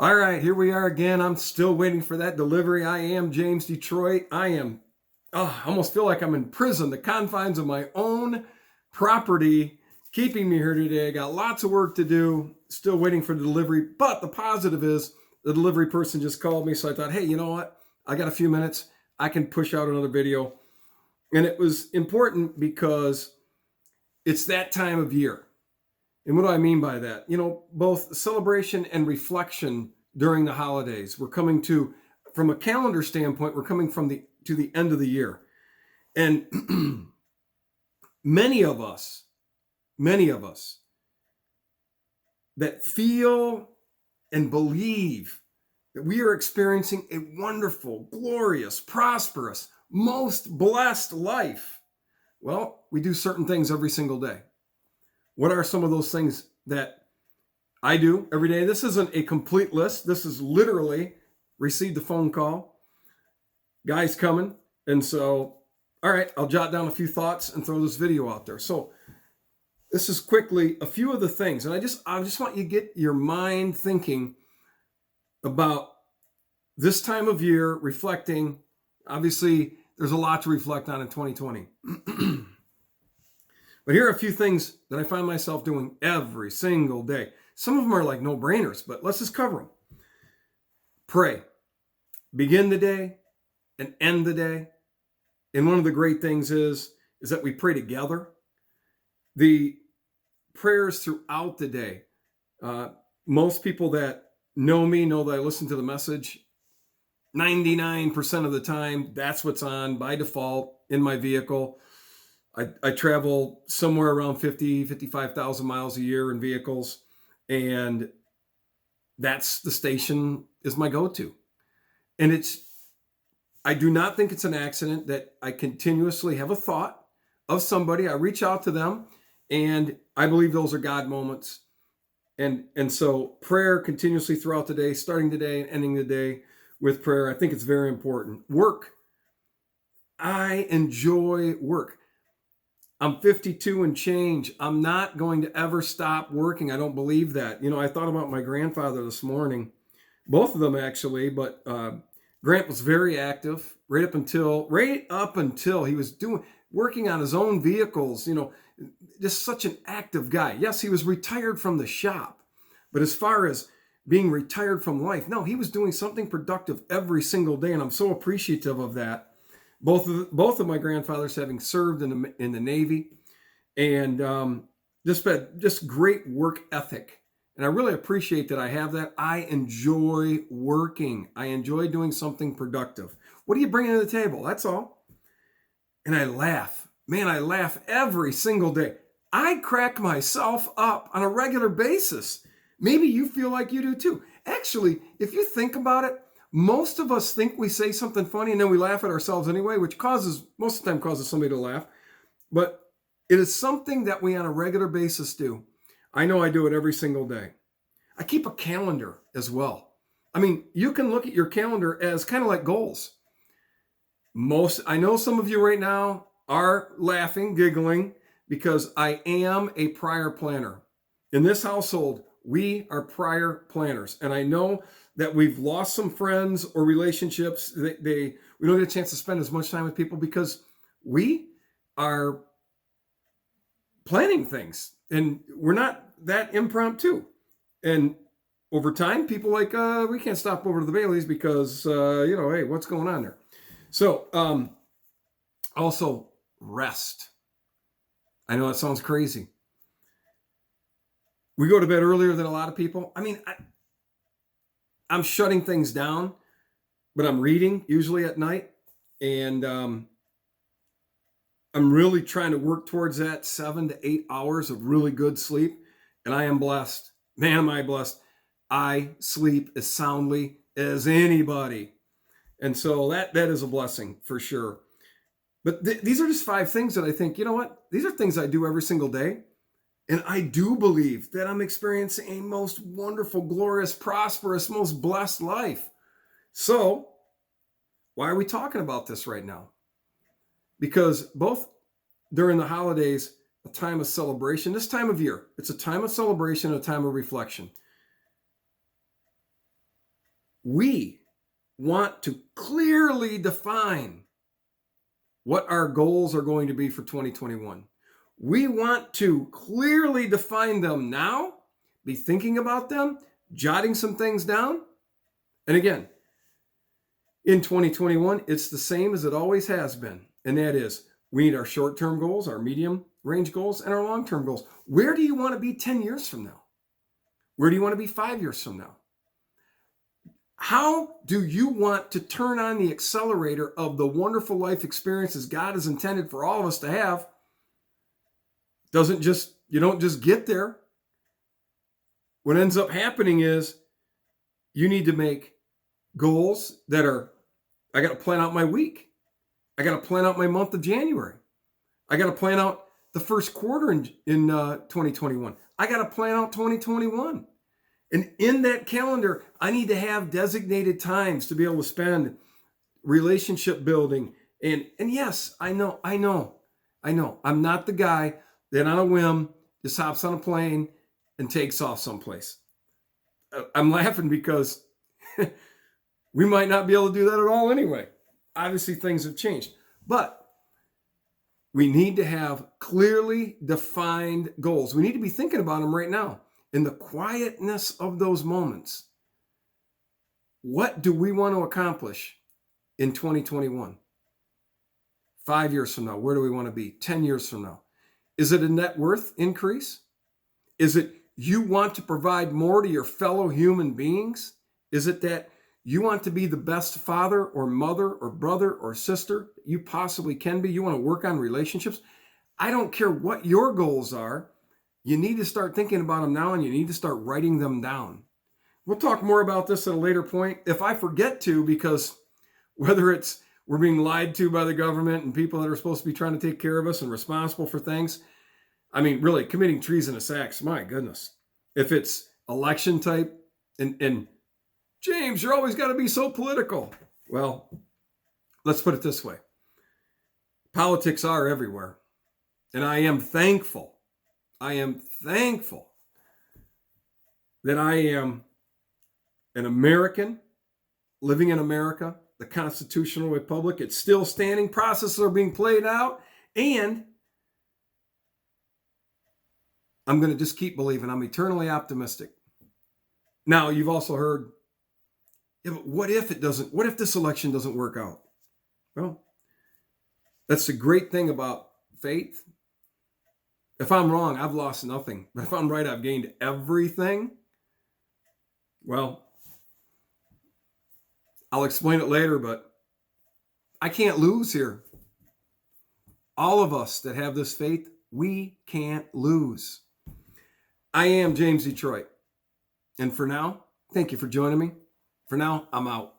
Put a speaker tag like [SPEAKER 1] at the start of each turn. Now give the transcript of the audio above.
[SPEAKER 1] All right, here we are again. I'm still waiting for that delivery. I am James Detroit. I almost feel like I'm in prison, the confines of my own property, keeping me here today. I got lots of work to do, still waiting for the delivery. But the positive is the delivery person just called me. So I thought, hey, you know what? I got a few minutes. I can push out another video. And it was important because it's that time of year. And what do I mean by that? Both celebration and reflection during the holidays. From a calendar standpoint, we're coming to the end of the year. And many of us that feel and believe that we are experiencing a wonderful, glorious, prosperous, most blessed life. Well, we do certain things every single day. What are some of those things that I do every day? This isn't a complete list. This is literally received a phone call. Guy's coming. And so, all right, I'll jot down a few thoughts and throw this video out there. So this is quickly a few of the things. And I just want you to get your mind thinking about this time of year, reflecting. Obviously, there's a lot to reflect on in 2020. But here are a few things that I find myself doing every single day. Some of them are like no-brainers, but let's just cover them. Pray. Begin the day and end the day. And one of the great things is that we pray together. The prayers throughout the day. Most people that know me know that I listen to the message 99% of the time. That's what's on by default in my vehicle. I travel somewhere around 55,000 miles a year in vehicles, and that's the station is my go-to. And I do not think it's an accident that I continuously have a thought of somebody. I reach out to them, and I believe those are God moments. And so prayer continuously throughout the day, starting the day and ending the day with prayer, I think it's very important. Work. I enjoy work. I'm 52 and change. I'm not going to ever stop working. I don't believe that. I thought about my grandfather this morning, both of them actually, but Grant was very active right up until he was working on his own vehicles, just such an active guy. Yes, he was retired from the shop, but as far as being retired from life, no, he was doing something productive every single day. And I'm so appreciative of that. Both of my grandfathers having served in the Navy, and just great work ethic. And I really appreciate that I have that. I enjoy working. I enjoy doing something productive. What are you bringing to the table? That's all. And I laugh. Man, I laugh every single day. I crack myself up on a regular basis. Maybe you feel like you do too. Actually, if you think about it, most of us think we say something funny and then we laugh at ourselves anyway, which most of the time causes somebody to laugh. But it is something that we on a regular basis do. I know I do it every single day. I keep a calendar as well. I mean, you can look at your calendar as kind of like goals. I know some of you right now are laughing, giggling, because I am a prior planner. In this household, we are prior planners. And I know that we've lost some friends or relationships. We don't get a chance to spend as much time with people because we are planning things and we're not that impromptu. And over time, people like, we can't stop over to the Baileys because, hey, what's going on there? So also rest. I know that sounds crazy. We go to bed earlier than a lot of people. I mean, I'm shutting things down, but I'm reading usually at night. And I'm really trying to work towards that 7 to 8 hours of really good sleep. And I am blessed. Man, am I blessed. I sleep as soundly as anybody. And so that is a blessing for sure. But these are just 5 things that I think, you know what? These are things I do every single day. And I do believe that I'm experiencing a most wonderful, glorious, prosperous, most blessed life. So why are we talking about this right now? Because both during the holidays, a time of celebration, this time of year, it's a time of celebration, a time of reflection. we want to clearly define what our goals are going to be for 2021. We want to clearly define them now, be thinking about them, jotting some things down. And again, in 2021, it's the same as it always has been. And that is, we need our short-term goals, our medium-range goals, and our long-term goals. Where do you want to be 10 years from now? Where do you want to be 5 years from now? How do you want to turn on the accelerator of the wonderful life experiences God has intended for all of us to have? You don't just get there. What ends up happening is you need to make goals that are, I got to plan out my week. I got to plan out my month of January. I got to plan out the first quarter in 2021. I got to plan out 2021. And in that calendar, I need to have designated times to be able to spend relationship building. And yes, I know. I'm not the guy that on a whim just hops on a plane and takes off someplace. I'm laughing because we might not be able to do that at all anyway. Obviously, things have changed. But we need to have clearly defined goals. We need to be thinking about them right now. In the quietness of those moments, what do we want to accomplish in 2021? 5 years from now, where do we want to be? 10 years from now? Is it a net worth increase? Is it you want to provide more to your fellow human beings? Is it that you want to be the best father or mother or brother or sister you possibly can be? You want to work on relationships? I don't care what your goals are. You need to start thinking about them now, and you need to start writing them down. We'll talk more about this at a later point. If I forget to, because whether it's we're being lied to by the government and people that are supposed to be trying to take care of us and responsible for things, I mean, really committing treasonous acts, my goodness. If it's election type, and James, you're always got to be so political. Well, let's put it this way. Politics are everywhere. And I am thankful that I am an American living in America, the constitutional republic. It's still standing. Processes are being played out. And I'm going to just keep believing. I'm eternally optimistic. Now, you've also heard, yeah, but what if this election doesn't work out? Well, that's the great thing about faith. If I'm wrong, I've lost nothing. But if I'm right, I've gained everything. Well, I'll explain it later, but I can't lose here. All of us that have this faith, we can't lose. I am James Detroit. And for now, thank you for joining me. For now, I'm out.